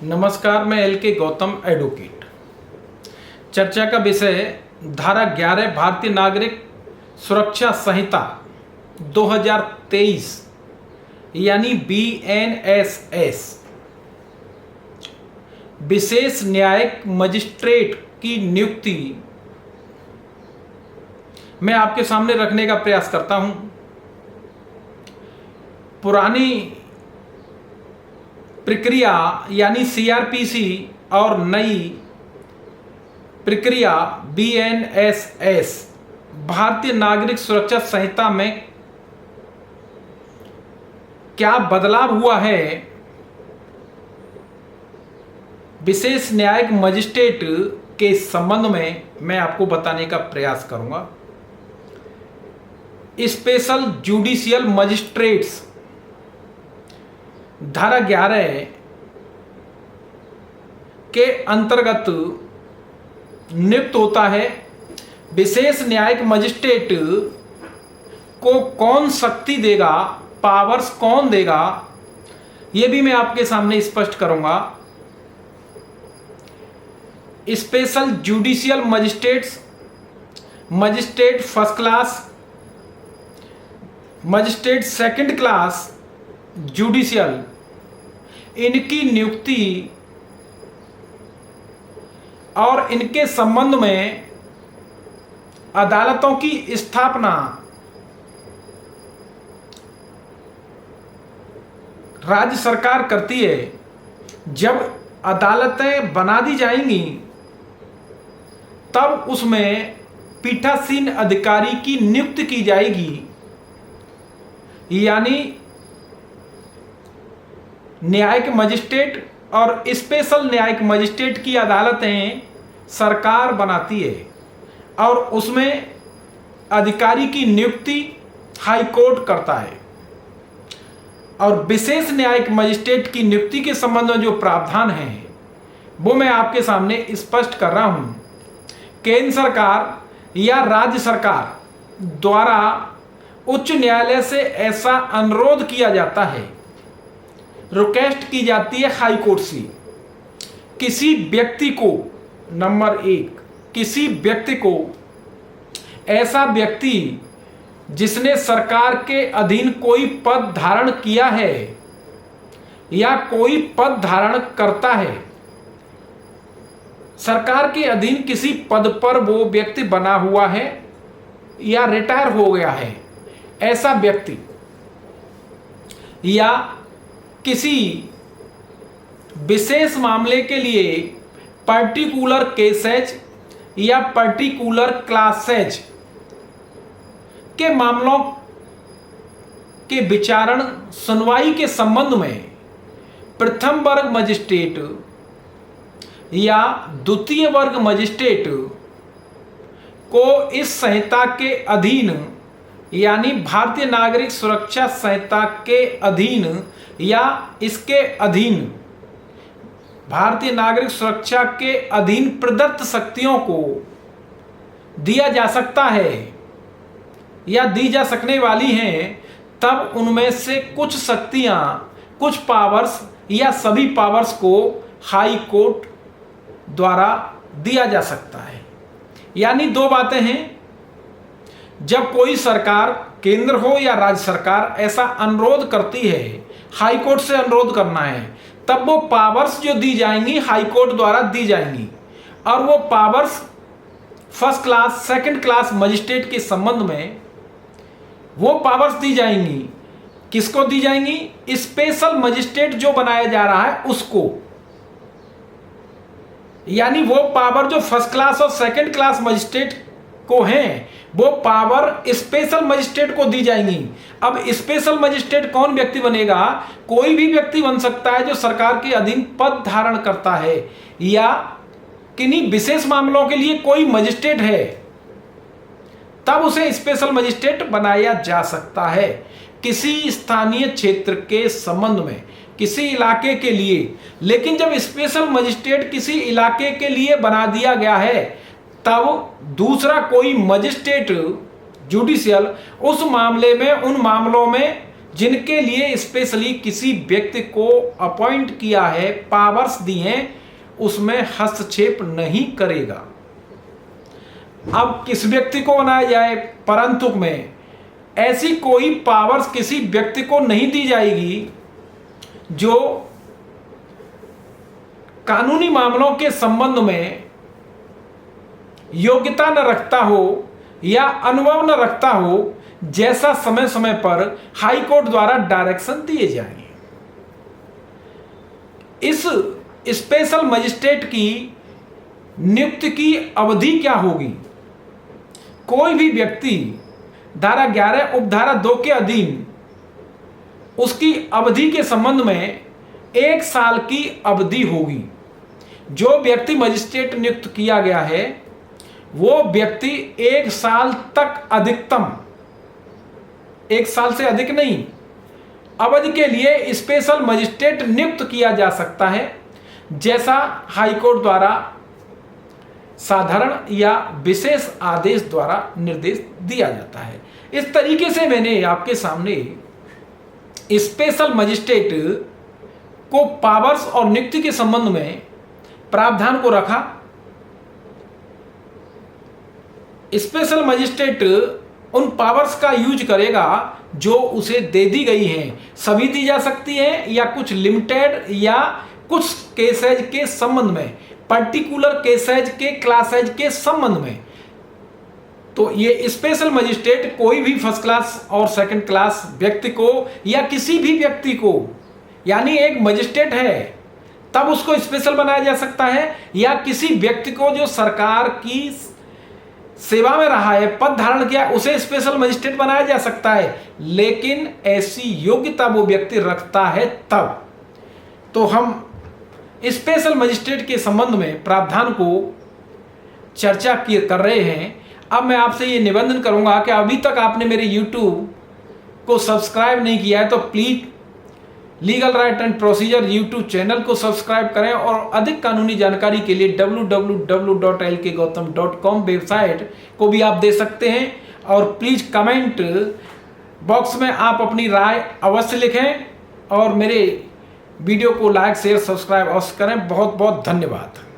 नमस्कार, मैं एल के गौतम एडवोकेट। चर्चा का विषय धारा 11 भारतीय नागरिक सुरक्षा संहिता 2023 यानी BNSS विशेष न्यायिक मजिस्ट्रेट की नियुक्ति मैं आपके सामने रखने का प्रयास करता हूं। पुरानी प्रक्रिया यानी CRPC और नई प्रक्रिया BNSS भारतीय नागरिक सुरक्षा संहिता में क्या बदलाव हुआ है, विशेष न्यायिक मजिस्ट्रेट के संबंध में मैं आपको बताने का प्रयास करूंगा। स्पेशल जुडिशियल मजिस्ट्रेट्स धारा 11 के अंतर्गत नियुक्त होता है। विशेष न्यायिक मजिस्ट्रेट को कौन शक्ति देगा, पावर्स कौन देगा, यह भी मैं आपके सामने स्पष्ट करूंगा। Special judicial magistrates, magistrate first class, magistrate second class judicial, इनकी नियुक्ति और इनके संबंध में अदालतों की स्थापना राज्य सरकार करती है। जब अदालतें बना दी जाएंगी तब उसमें पीठासीन अधिकारी की नियुक्ति की जाएगी, यानी न्यायिक मजिस्ट्रेट और स्पेशल न्यायिक मजिस्ट्रेट की अदालतें सरकार बनाती है और उसमें अधिकारी की नियुक्ति हाई कोर्ट करता है। और विशेष न्यायिक मजिस्ट्रेट की नियुक्ति के संबंध में जो प्रावधान है वो मैं आपके सामने स्पष्ट कर रहा हूं। केंद्र सरकार या राज्य सरकार द्वारा उच्च न्यायालय से ऐसा अनुरोध किया जाता है, रिक्वेस्ट की जाती है हाई कोर्ट से, किसी व्यक्ति को, नंबर 1, किसी व्यक्ति को, ऐसा व्यक्ति जिसने सरकार के अधीन कोई पद धारण किया है या कोई पद धारण करता है, सरकार के अधीन किसी पद पर वो व्यक्ति बना हुआ है या रिटायर हो गया है, ऐसा व्यक्ति या किसी विशेष मामले के लिए पर्टिकुलर केसेज या पर्टिकुलर क्लासेज के मामलों के विचारण सुनवाई के संबंध में प्रथम वर्ग मजिस्ट्रेट या द्वितीय वर्ग मजिस्ट्रेट को इस संहिता के अधीन यानी भारतीय नागरिक सुरक्षा संहिता के अधीन या इसके अधीन भारतीय नागरिक सुरक्षा के अधीन प्रदत्त शक्तियों को दिया जा सकता है या दी जा सकने वाली हैं। तब उनमें से कुछ शक्तियां, कुछ पावर्स या सभी पावर्स को हाई कोर्ट द्वारा दिया जा सकता है। यानी दो बातें हैं, जब कोई सरकार, केंद्र हो या राज्य सरकार, ऐसा अनुरोध करती है, हाई कोर्ट से अनुरोध करना है, तब वो पावर्स जो दी जाएंगी हाई कोर्ट द्वारा दी जाएंगी। और वो powers first class, second class magistrate के संबंध में वो पावर्स दी जाएंगी। किसको दी जाएंगी? स्पेशल मजिस्ट्रेट जो बनाया जा रहा है उसको। यानी वो पावर जो फर्स्ट क्लास और सेकंड क्लास मजिस्ट्रेट को हैं, वो पावर स्पेशल मजिस्ट्रेट को दी जाएंगी। अब स्पेशल मजिस्ट्रेट कौन व्यक्ति बनेगा? कोई भी व्यक्ति बन सकता है जो सरकार के अधीन पद धारण करता है या किन्हीं विशेष मामलों के लिए कोई मजिस्ट्रेट है, तब उसे स्पेशल मजिस्ट्रेट बनाया जा सकता है। किसी स्थानीय क्षेत्र के संबंध में, किसी इलाके के लिए। लेकिन जब स्पेशल मजिस्ट्रेट किसी इलाके के लिए बना दिया गया है, तब दूसरा कोई मजिस्ट्रेट जुडिशियल उस मामले में, उन मामलों में जिनके लिए स्पेशली किसी व्यक्ति को अपॉइंट किया है, पावर्स दी हैं, उसमें हस्तक्षेप नहीं करेगा। अब किस व्यक्ति को बनाया जाए? परंतु में ऐसी कोई पावर्स किसी व्यक्ति को नहीं दी जाएगी जो कानूनी मामलों के संबंध में योग्यता न रखता हो या अनुभव न रखता हो, जैसा समय समय पर हाई कोर्ट द्वारा डायरेक्शन दिए जाएं। इस स्पेशल मजिस्ट्रेट की नियुक्ति की अवधि क्या होगी? कोई भी व्यक्ति धारा 11 उपधारा 2 के अधीन उसकी अवधि के संबंध में 1 साल की अवधि होगी। जो व्यक्ति मजिस्ट्रेट नियुक्त किया गया है वो व्यक्ति 1 साल तक, अधिकतम 1 साल से अधिक नहीं, अवधि के लिए स्पेशल मजिस्ट्रेट नियुक्त किया जा सकता है, जैसा हाईकोर्ट द्वारा साधारण या विशेष आदेश द्वारा निर्देश दिया जाता है। इस तरीके से मैंने आपके सामने स्पेशल मजिस्ट्रेट को पावर्स और नियुक्ति के संबंध में प्रावधान को रखा। स्पेशल मजिस्ट्रेट उन पावर्स का यूज करेगा जो उसे दे दी गई हैं। सभी दी जा सकती हैं या कुछ लिमिटेड या कुछ केसेज के संबंध में, पर्टिकुलर केसेज के, क्लासेज के संबंध में। तो ये स्पेशल मजिस्ट्रेट कोई भी फर्स्ट क्लास और सेकंड क्लास व्यक्ति को या किसी भी व्यक्ति को, यानी एक मजिस्ट्रेट है तब उसको स्पेशल बनाया जा सकता है, या किसी व्यक्ति को जो सरकार की सेवा में रहा है, पद धारण किया, उसे स्पेशल मजिस्ट्रेट बनाया जा सकता है, लेकिन ऐसी योग्यता वो व्यक्ति रखता है तब। तो हम स्पेशल मजिस्ट्रेट के संबंध में प्रावधान को चर्चा कर रहे हैं। अब मैं आपसे ये निवेदन करूंगा कि अभी तक आपने मेरे YouTube को सब्सक्राइब नहीं किया है तो please legal right and procedure YouTube channel को सब्सक्राइब करें, और अधिक कानूनी जानकारी के लिए www.lkgautam.com वेबसाइट को भी आप दे सकते हैं। और प्लीज कमेंट बॉक्स में आप अपनी राय अवश्य लिखें और मेरे वीडियो को लाइक, शेयर, सब्सक्राइब अवश्य करें। बहुत बहुत धन्यवाद।